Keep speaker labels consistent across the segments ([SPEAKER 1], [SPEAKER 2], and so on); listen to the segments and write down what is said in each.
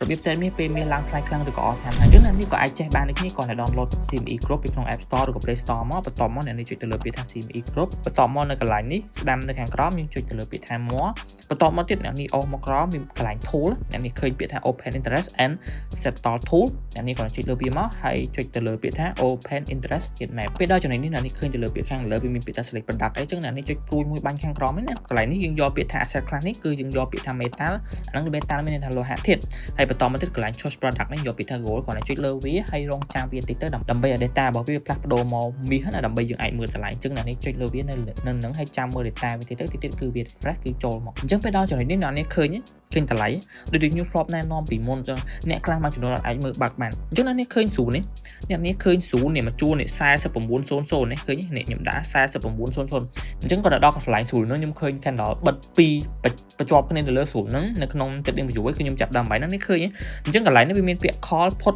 [SPEAKER 1] របៀបតែមានពេលមានឡើងថ្លៃខ្លាំងឬក៏អត់តាមអញ្ចឹងនេះក៏អាចចេះបាននេះក៏អាច download CME Group ពីក្នុង App Store ឬក៏ Play Store មកបន្ទាប់មកអ្នកនេះចុចទៅលើពាក្យថា CME Group បន្ទាប់មកនៅកន្លែងនេះស្ដាំនៅខាងក្រោមយើងចុចទៅលើពាក្យថា More បន្ទាប់មកទៀតអ្នកនេះអូសមកក្រោមមានកន្លែង Tool អ្នកនេះឃើញពាក្យថា Open Interest and Settle Tool អ្នកនេះក៏ចុចលើវាមកហើយចុចទៅលើពាក្យថា Open Interest Heat Map ពេលដល់ចំណុចនេះអ្នកនេះឃើញទៅលើពាក្យខាងលើវាមានពាក្យថា Select Product អីចឹងអ្នកនេះចុចព្រួយមួយបាញ់ខាងក្រោមហ្នឹងណាកន្លែងនេះយើងយកពាក្យថា Asset Class នេះគឺយើងយកពាក្យថា Metal អាហ្នឹងគឺ Metal មានន័យថាលោហៈធាតុហើយបន្តមកទៀតកន្លែង Choose Product នេះយកពាក្យថា Gold គាត់ចុចលើវាហើយរងចាំវាតិចទៅដើម្បីឲ្យ data របស់វាផ្លាស់ប្ដូរមកមាសណាដើម្បីយើងអាចមើលតម្លៃអញ្ចឹងអ្នកនេះចុចលើវានៅនឹងហើយចាំមើល data វាតិចទៅគឺវា refresh គឺចូលមកអញ្ចឹងពេលដល់ចំណុចនេះអ្នកនេះឃើញតម្លៃដូចខ្ញុំធ្លាប់ណែនាំពីមុនអញ្ចឹងអ្នកខ្លះមកចំនួនអាចមើលបាក់បានអញ្ចឹងអ្នកនេះឃើញស្រួលនេះអ្នកនេះឃើញស្រួលនេះមកជួលនេះ4900នេះឃើញនេះខ្ញុំដាក់4900អញ្ចឹងគាត់ដល់កន្លែងស្រួលនោះខ្ញុំឃើញ candle បិទ2បញ្ជាប់គ្នាទៅលើស្រួលហ្នឹងនៅក្នុង trading view គឺខ្ញុំចាប់ដើមបាយហ្នឹងនេះឃើញអញ្ចឹងកន្លែងនេះវាមានពាក្យ call put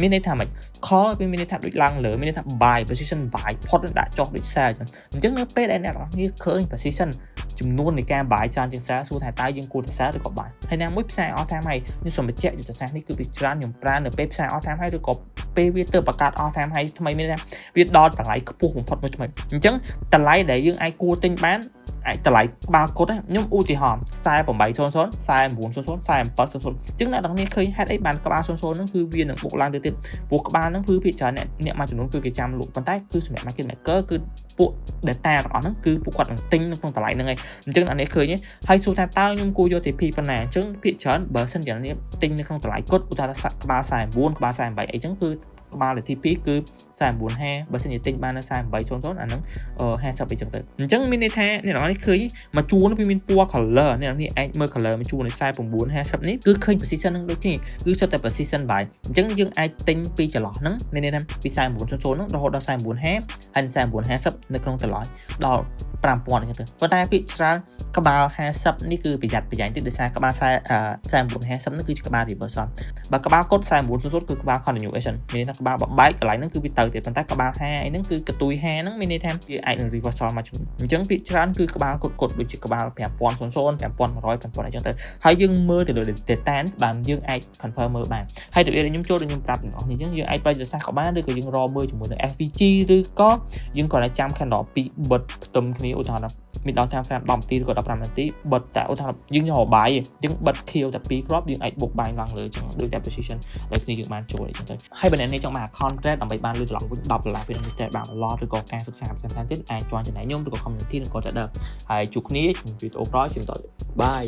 [SPEAKER 1] មានន័យថាម៉េច call វាមានន័យថាដូចឡើងលើមានន័យថា buy position buy put ដាក់ចុះដូច sell អញ្ចឹងនៅពេលដែលអ្នកនរគ្នាឃើញ position ចំនួននៃការ buy ច្រើនជាង sell សួរថាតើយើងគួរតែ sell ឬក៏ buy ហើយណាមួយផ្សាយ all time high ខ្ញុំសូមបញ្ជាក់យុទ្ធសាស្ត្រនេះគឺពីច្រើនខ្ញុំប្រើនៅពេលផ្សាយ all time high ឬក៏ពេលវាទៅបង្កើត all time high ថ្មីមានន័យថាវាដល់តម្លៃខ្ពស់បំផុតមួយថ្មីអញ្ចឹងតម្លៃដែលយើងអាចគួរទិញបានតម្លៃក្បាលកុដខ្ញុំឧទាហរណ៍4800 4900 4700អញ្ចឹងអ្នកទាំងនេះឃើញហេតុអីបានក្បាល00ហ្នឹងគឺវានឹងបុកឡើងទៅទៀតព្រោះក្បាលហ្នឹងគឺភាគច្រើនអ្នកមួយចំនួនគឺគេចាំលក់ប៉ុន្តែគឺសម្រាប់ market maker គឺពួក data ទាំងអស់ហ្នឹងគឺពួកគាត់នឹងទិញនៅក្នុងតម្លៃហ្នឹងឯងអញ្ចឹងអ្នកនេះឃើញហើយសួរថាតើខ្ញុំគួរយក TP ប៉ុណ្ណាអញ្ចឹងភាគច្រើនបើសិនជាអ្នកទិញនៅក្នុងតម្លៃគុតឧទាហរណ៍ថាក្បាល49ក្បាល48អីចឹងគឺក្បាល TP គឺ4950បើសិនជាទិញបាននៅ4800អាហ្នឹង50អីចឹងទៅអញ្ចឹងមានន័យថាអ្នកនរនេះឃើញមកជួរនោះវាមានពណ៌ color អ្នកនរនេះអាចមើល color មកជួរនៃ4950នេះគឺឃើញ position ហ្នឹងដូចគ្នាគឺសុទ្ធតែ position buy អញ្ចឹងយើងអាចទិញពីចន្លោះហ្នឹងមានន័យថាពី4900ហ្នឹងរហូតដល់4950ហើយ4950នៅក្នុងតម្លៃដល់5000អញ្ចឹងទៅប៉ុន្តែពីច្រើនក្បាល50នេះគឺប្រយ័ត្នប្រយែងតិចដោយសារក្បាល4950នេះគឺជាក្បាល reversal បើក្បាលកុដ4900គឺក្បាល continuation មានន័យថាក្បាលបបែកកន្លែងហ្នឹងគឺវាទៅទៀតប៉ុន្តែក្បាល50អីហ្នឹងគឺកតុយ50ហ្នឹងមានន័យថាវាអាចនឹង reversal មកអញ្ចឹងពីច្រើនគឺក្បាលកុដដូចជាក្បាល5000 5100 5000អីចឹងទៅហើយយើងមើលទៅលើ data នេះបានយើងអាច confirm មើលបានហើយរបៀបខ្ញុំចូលដូចខ្ញុំប្រាប់ទាំងអស់នេះអញ្ចឹងយើងអាចប្រើយុទ្ធសាស្ត្រក៏បានឬក៏យើងរមើលជាមួយនឹង SVG ឬក៏យើងគាត់តែចាំ candle ពីបិទផ្ទឹមគ្នាឧទាហរណ៍មានដល់តាម10នាទីឬក៏15នាទីបិទតែឧទាហរណ៍យើងយកបាយយើងបិទខៀវតែ2គ្រាប់យើងអាចបុកបាយឡើងលើចឹងដូចតែ position ដូចគ្នាយើងបានចូលអីចឹងទៅហើយបើអ្នកនេះចង់បាន contract ដើម្បីបានលុយត្រឡប់វិញ$ពេលនេះតែបាន lot ឬក៏ការសិក្សាផ្សេងៗទៀតអាច join ចំណែកខ្ញុំឬក៏ community និងក៏ trader ហើយជួបគ្នាក្នុងវីដេអូក្រោយជម្រាបលាបាយ